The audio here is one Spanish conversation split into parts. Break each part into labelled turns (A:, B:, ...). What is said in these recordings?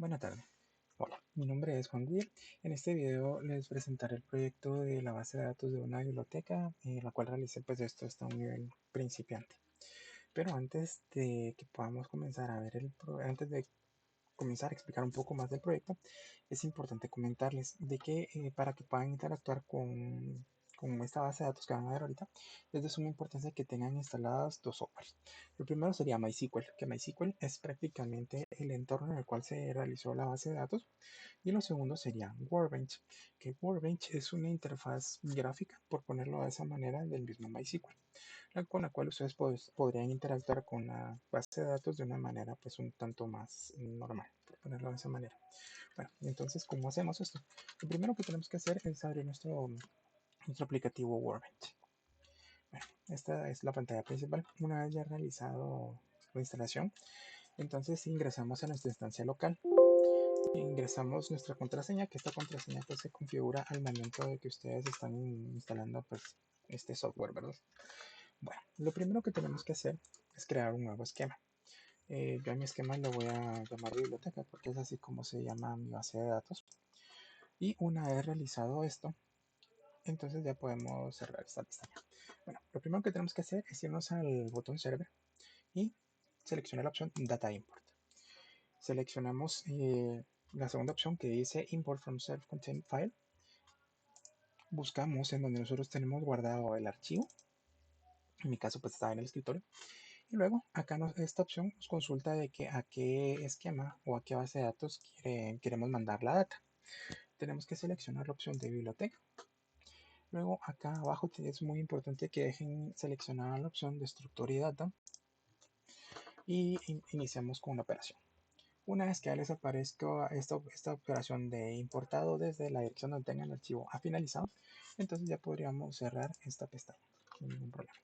A: Buenas tardes. Hola, mi nombre es Juan Guil. En este video les presentaré el proyecto de la base de datos de una biblioteca, la cual realicé pues esto está a un nivel principiante. Pero antes de que podamos comenzar a ver antes de comenzar a explicar un poco más del proyecto, es importante comentarles de que para que puedan interactuar con esta base de datos que van a ver ahorita, es de suma importancia que tengan instaladas dos softwares. El primero sería MySQL, que MySQL es prácticamente el entorno en el cual se realizó la base de datos. Y lo segundo sería Workbench, que Workbench es una interfaz gráfica, por ponerlo de esa manera, del mismo MySQL, con la cual ustedes podrían interactuar con la base de datos de una manera pues un tanto más normal, por ponerlo de esa manera. Bueno, entonces, ¿cómo hacemos esto? Lo primero que tenemos que hacer es abrir nuestro aplicativo Workbench. Bueno, esta es la pantalla principal. Una vez ya realizado la instalación, entonces ingresamos a nuestra instancia local. Ingresamos nuestra contraseña, que esta contraseña pues se configura al momento de que ustedes están instalando pues este software, ¿verdad? Bueno, lo primero que tenemos que hacer es crear un nuevo esquema. Yo a mi esquema le voy a llamar biblioteca porque es así como se llama mi base de datos. Y una vez realizado esto, entonces ya podemos cerrar esta pestaña. Bueno, lo primero que tenemos que hacer es irnos al botón server y seleccionar la opción Data Import. Seleccionamos la segunda opción que dice Import from Self-Contained File. Buscamos en donde nosotros tenemos guardado el archivo. En mi caso pues estaba en el escritorio. Y luego acá esta opción nos consulta de que a qué esquema o a qué base de datos queremos mandar la data. Tenemos que seleccionar la opción de biblioteca. Luego acá abajo es muy importante que dejen seleccionada la opción de estructura y data. Y iniciamos con la operación. Una vez que ya les aparezca esta operación de importado desde la dirección donde tengan el archivo ha finalizado, entonces ya podríamos cerrar esta pestaña sin ningún problema.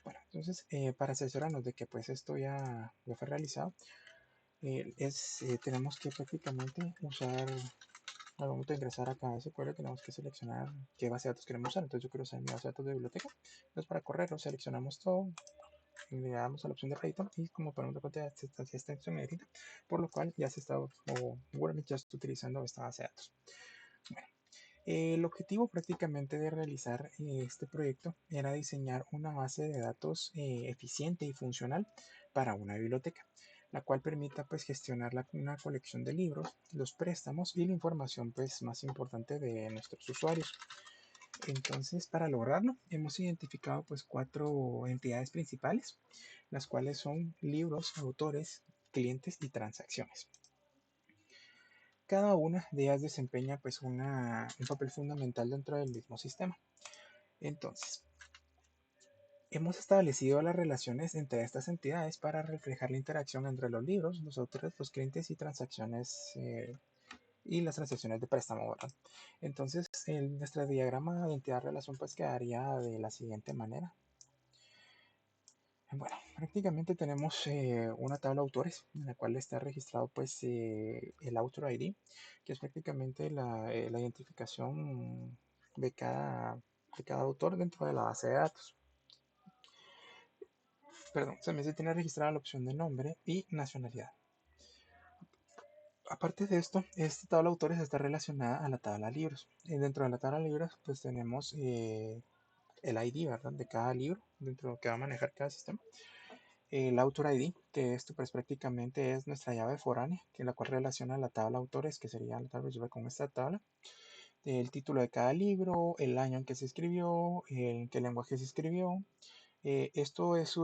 A: Bueno, entonces para asesorarnos de que pues esto ya fue realizado, tenemos que prácticamente usar, al momento de ingresar acá a SQL, tenemos que seleccionar qué base de datos queremos usar. Entonces yo quiero usar mi base de datos de biblioteca. Entonces para correrlo seleccionamos todo, le damos a la opción de Python y como podemos dar cuenta ya está hecho en negrita, por lo cual ya se está, o Workbench ya está utilizando esta base de datos. Bueno, el objetivo prácticamente de realizar este proyecto era diseñar una base de datos eficiente y funcional para una biblioteca, la cual permita pues gestionar una colección de libros, los préstamos y la información pues más importante de nuestros usuarios. Entonces, para lograrlo, hemos identificado pues cuatro entidades principales, las cuales son libros, autores, clientes y transacciones. Cada una de ellas desempeña pues un papel fundamental dentro del mismo sistema. Entonces, hemos establecido las relaciones entre estas entidades para reflejar la interacción entre los libros, los autores, los clientes y transacciones y las transacciones de préstamo, ¿verdad? Entonces, nuestro diagrama de entidad-relación pues quedaría de la siguiente manera. Bueno, prácticamente tenemos una tabla de autores en la cual está registrado pues el Author ID, que es prácticamente la identificación de cada autor dentro de la base de datos. Perdón, también se tiene registrada la opción de nombre y nacionalidad. Aparte de esto, esta tabla de autores está relacionada a la tabla de libros. Dentro de la tabla de libros pues tenemos el ID, ¿verdad? De cada libro, dentro de lo que va a manejar cada sistema. El Author ID, que esto pues prácticamente es nuestra llave foránea, que la cual relaciona la tabla de autores, que sería la tabla con esta tabla, el título de cada libro, el año en que se escribió, en qué lenguaje se escribió. Esto es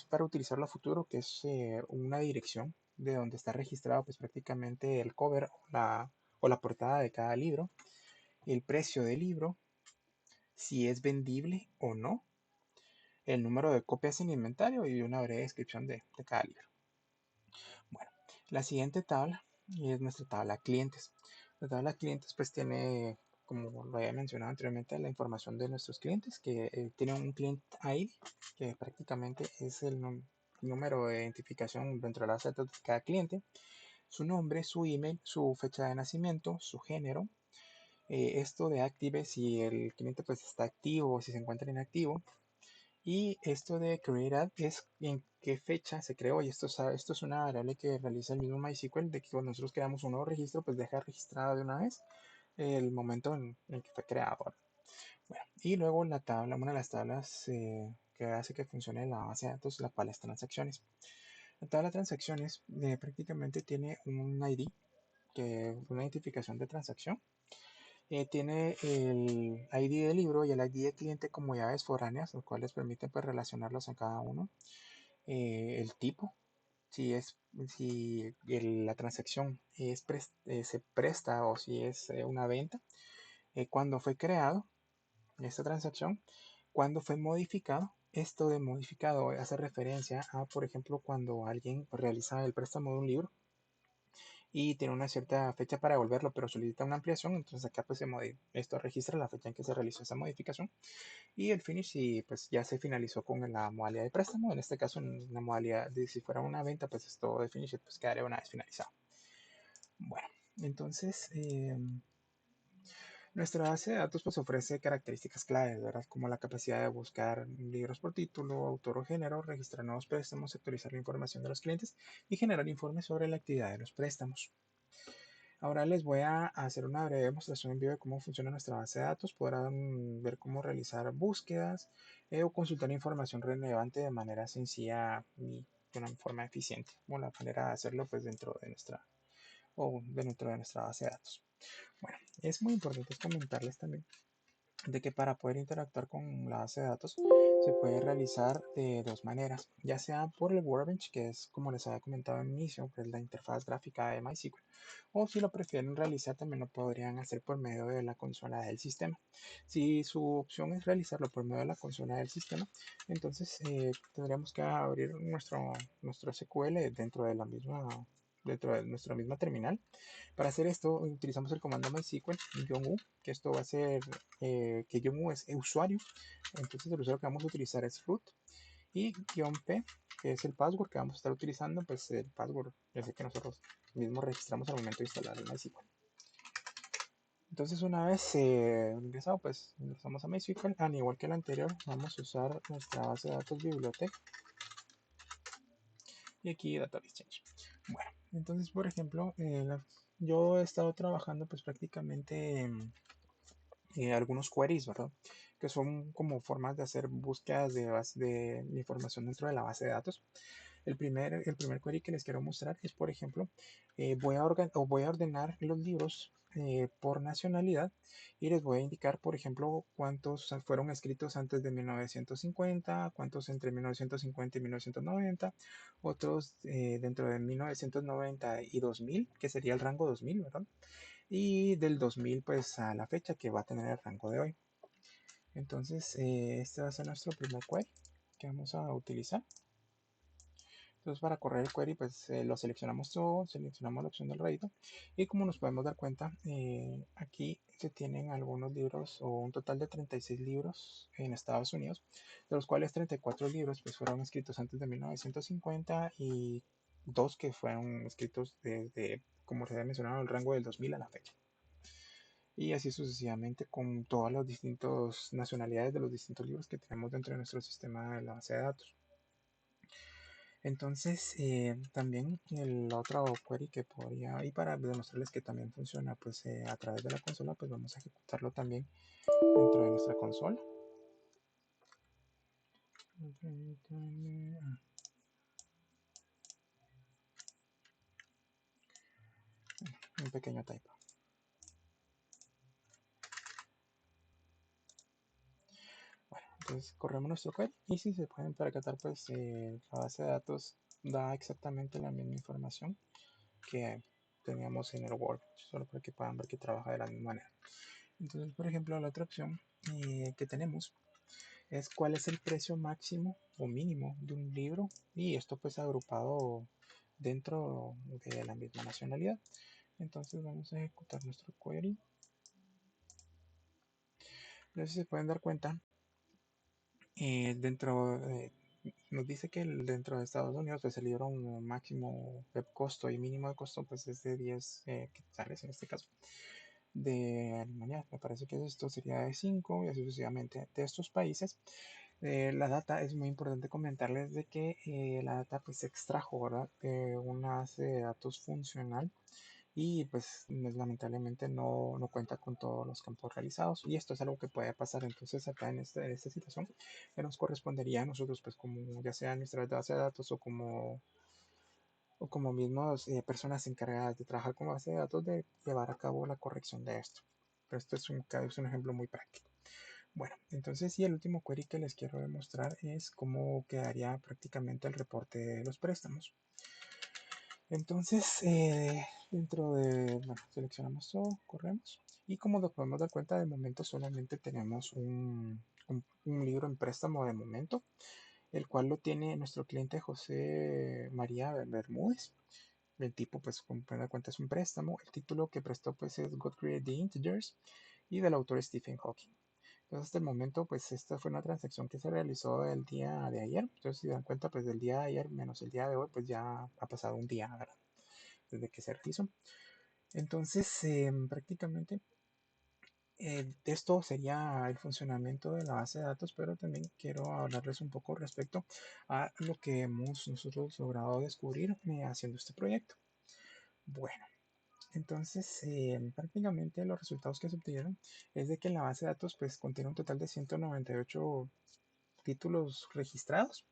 A: para utilizarlo a futuro, que es una dirección de donde está registrado pues prácticamente el cover o la portada de cada libro, el precio del libro, si es vendible o no, el número de copias en inventario y una breve descripción de cada libro. Bueno, la siguiente tabla es nuestra tabla clientes. La tabla clientes pues tiene, como lo había mencionado anteriormente, la información de nuestros clientes, que tiene un client ID, que prácticamente es el número de identificación dentro de la base de datos de cada cliente, su nombre, su email, su fecha de nacimiento, su género, esto de active si el cliente pues está activo o si se encuentra inactivo, Y esto de create es en qué fecha se creó, y esto es una variable que realiza el mismo MySQL, de que cuando nosotros creamos un nuevo registro, pues deja registrado de una vez el momento en el que fue creado. Bueno, y luego la tabla, una de las tablas que hace que funcione la base de datos, la cual es transacciones. La tabla de transacciones prácticamente tiene un ID, que es una identificación de transacción. Tiene el ID del libro y el ID de cliente como llaves foráneas, los cuales permiten pues, relacionarlos a cada uno. El tipo, si la transacción se presta o si es una venta, cuándo fue creado esta transacción, cuándo fue modificado. Esto de modificado hace referencia a, por ejemplo, cuando alguien realiza el préstamo de un libro y tiene una cierta fecha para devolverlo, pero solicita una ampliación, entonces acá pues esto registra la fecha en que se realizó esa modificación y el finish si pues ya se finalizó con la modalidad de préstamo, en este caso en la modalidad de si fuera una venta, pues esto de finish pues quedaría una vez finalizado. Bueno, entonces nuestra base de datos pues ofrece características claves, ¿verdad? Como la capacidad de buscar libros por título, autor o género, registrar nuevos préstamos, actualizar la información de los clientes y generar informes sobre la actividad de los préstamos. Ahora les voy a hacer una breve demostración en vivo de cómo funciona nuestra base de datos. Podrán ver cómo realizar búsquedas o consultar información relevante de manera sencilla y de una forma eficiente. Como la manera de hacerlo pues dentro de nuestra base de datos. Bueno, es muy importante comentarles también de que para poder interactuar con la base de datos se puede realizar de dos maneras, ya sea por el Workbench, que es como les había comentado al inicio, pues la interfaz gráfica de MySQL, o si lo prefieren realizar también lo podrían hacer por medio de la consola del sistema. Si su opción es realizarlo por medio de la consola del sistema, entonces tendríamos que abrir nuestro SQL dentro de nuestra misma terminal. Para hacer esto utilizamos el comando mysql-u, que esto va a ser que -u es usuario, entonces el usuario que vamos a utilizar es root, y -p, que es el password que vamos a estar utilizando, pues el password es el que nosotros mismos registramos al momento de instalar el MySQL. Entonces una vez ingresado, pues ingresamos a MySQL, al igual que el anterior, vamos a usar nuestra base de datos biblioteca y aquí database change. Bueno, entonces por ejemplo, yo he estado trabajando pues prácticamente en algunos queries, ¿verdad? Que son como formas de hacer búsquedas de información dentro de la base de datos. El primer query que les quiero mostrar es, por ejemplo, voy a ordenar los libros por nacionalidad y les voy a indicar, por ejemplo, cuántos fueron escritos antes de 1950, cuántos entre 1950 y 1990, otros dentro de 1990 y 2000, que sería el rango 2000, ¿verdad? Y del 2000 pues a la fecha que va a tener el rango de hoy. Entonces este va a ser nuestro primer query que vamos a utilizar. Entonces para correr el query pues lo seleccionamos todo, seleccionamos la opción del rédito y como nos podemos dar cuenta aquí se tienen algunos libros o un total de 36 libros en Estados Unidos, de los cuales 34 libros pues fueron escritos antes de 1950 y dos que fueron escritos desde, como se había mencionado, el rango del 2000 a la fecha. Y así sucesivamente con todas las distintas nacionalidades de los distintos libros que tenemos dentro de nuestro sistema de la base de datos. Entonces, también el otro query que podría, y para demostrarles que también funciona pues a través de la consola, pues vamos a ejecutarlo también dentro de nuestra consola. Un pequeño typo. Bueno, entonces corremos nuestro query y si se pueden percatar, pues la base de datos da exactamente la misma información que teníamos en el Workbench, solo para que puedan ver que trabaja de la misma manera. Entonces, por ejemplo, la otra opción que tenemos es cuál es el precio máximo o mínimo de un libro y esto pues agrupado dentro de la misma nacionalidad. Entonces vamos a ejecutar nuestro query. Entonces se pueden dar cuenta, nos dice que dentro de Estados Unidos pues el libro máximo de costo y mínimo de costo pues es de 10 quetzales en este caso. De Alemania me parece que esto sería de 5 y así sucesivamente de estos países. La data es muy importante comentarles de que la data pues se extrajo, ¿verdad? De una base de datos funcional y lamentablemente no cuenta con todos los campos realizados y esto es algo que puede pasar. Entonces acá en esta situación nos correspondería a nosotros pues como ya sea nuestra base de datos o como mismos personas encargadas de trabajar con base de datos de llevar a cabo la corrección de esto. Pero esto es un ejemplo muy práctico. Bueno, entonces y el último query que les quiero demostrar es cómo quedaría prácticamente el reporte de los préstamos. Entonces, dentro de, bueno, seleccionamos todo, corremos. Y como nos podemos dar cuenta, de momento solamente tenemos un libro en préstamo de momento, el cual lo tiene nuestro cliente José María Bermúdez. El tipo, pues, como pueden dar cuenta, es un préstamo. El título que prestó, pues, es God Created the Integers y del autor Stephen Hawking. Entonces, hasta el momento, pues, esta fue una transacción que se realizó el día de ayer. Entonces, si dan cuenta, pues, del día de ayer menos el día de hoy, pues ya ha pasado un día, ¿verdad? Desde que se realizó. Entonces, prácticamente esto sería el funcionamiento de la base de datos, pero también quiero hablarles un poco respecto a lo que hemos nosotros logrado descubrir haciendo este proyecto. Bueno, entonces prácticamente los resultados que se obtuvieron es de que la base de datos pues contiene un total de 198 títulos registrados.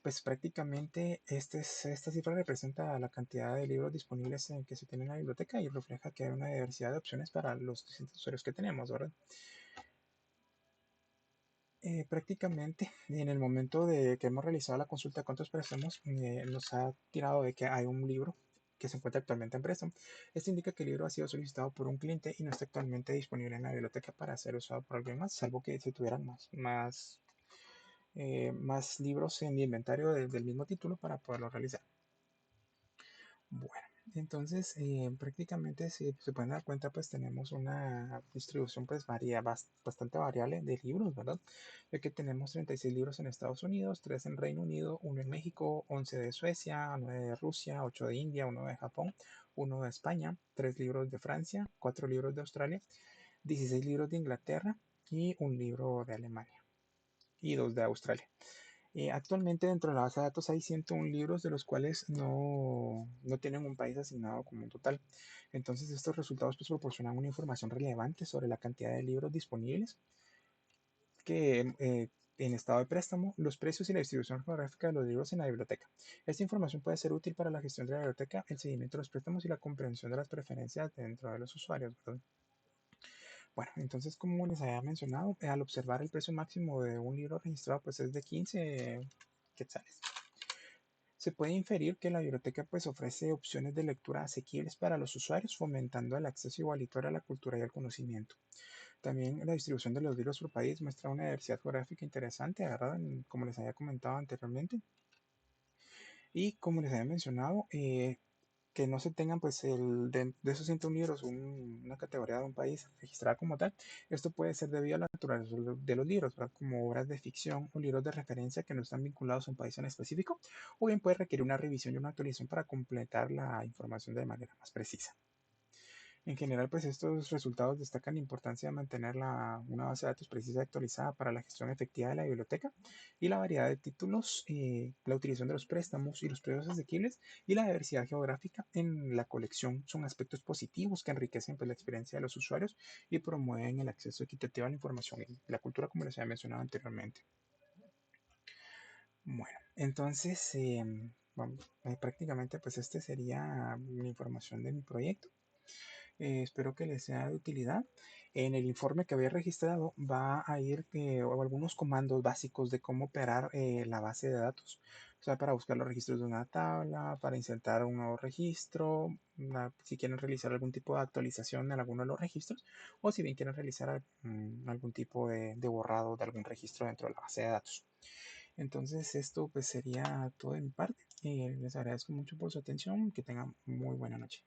A: Pues prácticamente esta cifra representa la cantidad de libros disponibles en que se tiene en la biblioteca y refleja que hay una diversidad de opciones para los distintos usuarios que tenemos, ¿verdad? Prácticamente en el momento de que hemos realizado la consulta de cuántos préstamos, nos ha tirado de que hay un libro que se encuentra actualmente en préstamo. Esto indica que el libro ha sido solicitado por un cliente y no está actualmente disponible en la biblioteca para ser usado por alguien más, salvo que se tuvieran más libros en el inventario del mismo título para poderlo realizar. Bueno, entonces prácticamente si se pueden dar cuenta pues tenemos una distribución pues bastante variable de libros, ¿verdad? Ya que tenemos 36 libros en Estados Unidos, 3 en Reino Unido, 1 en México, 11 de Suecia, 9 de Rusia, 8 de India, 1 de Japón, 1 de España, 3 libros de Francia, 4 libros de Australia, 16 libros de Inglaterra y un libro de Alemania y 2 de Australia. Actualmente dentro de la base de datos hay 101 libros de los cuales no tienen un país asignado como un total. Entonces estos resultados pues, proporcionan una información relevante sobre la cantidad de libros disponibles que en estado de préstamo, los precios y la distribución geográfica de los libros en la biblioteca. Esta información puede ser útil para la gestión de la biblioteca, el seguimiento de los préstamos y la comprensión de las preferencias dentro de los usuarios, ¿verdad? Bueno, entonces como les había mencionado, al observar el precio máximo de un libro registrado pues es de 15 quetzales. Se puede inferir que la biblioteca pues ofrece opciones de lectura asequibles para los usuarios, fomentando el acceso igualitario a la cultura y al conocimiento. También la distribución de los libros por país muestra una diversidad geográfica interesante, ¿verdad? Como les había comentado anteriormente. Y como les había mencionado, que no se tengan pues de esos 101 libros una categoría de un país registrada como tal. Esto puede ser debido a la naturaleza de los libros, ¿verdad? Como obras de ficción o libros de referencia que no están vinculados a un país en específico, o bien puede requerir una revisión y una actualización para completar la información de manera más precisa. En general, pues estos resultados destacan la importancia de mantener una base de datos precisa y actualizada para la gestión efectiva de la biblioteca y la variedad de títulos, la utilización de los préstamos y los precios asequibles y la diversidad geográfica en la colección son aspectos positivos que enriquecen pues, la experiencia de los usuarios y promueven el acceso equitativo a la información y la cultura, como les había mencionado anteriormente. Bueno, entonces, prácticamente pues este sería la información de mi proyecto. Espero que les sea de utilidad. En el informe que había registrado va a ir algunos comandos básicos de cómo operar la base de datos. O sea, para buscar los registros de una tabla, para insertar un nuevo registro, si quieren realizar algún tipo de actualización en alguno de los registros, o si bien quieren realizar algún tipo de borrado de algún registro dentro de la base de datos. Entonces, esto pues sería todo de mi parte. Les agradezco mucho por su atención. Que tengan muy buena noche.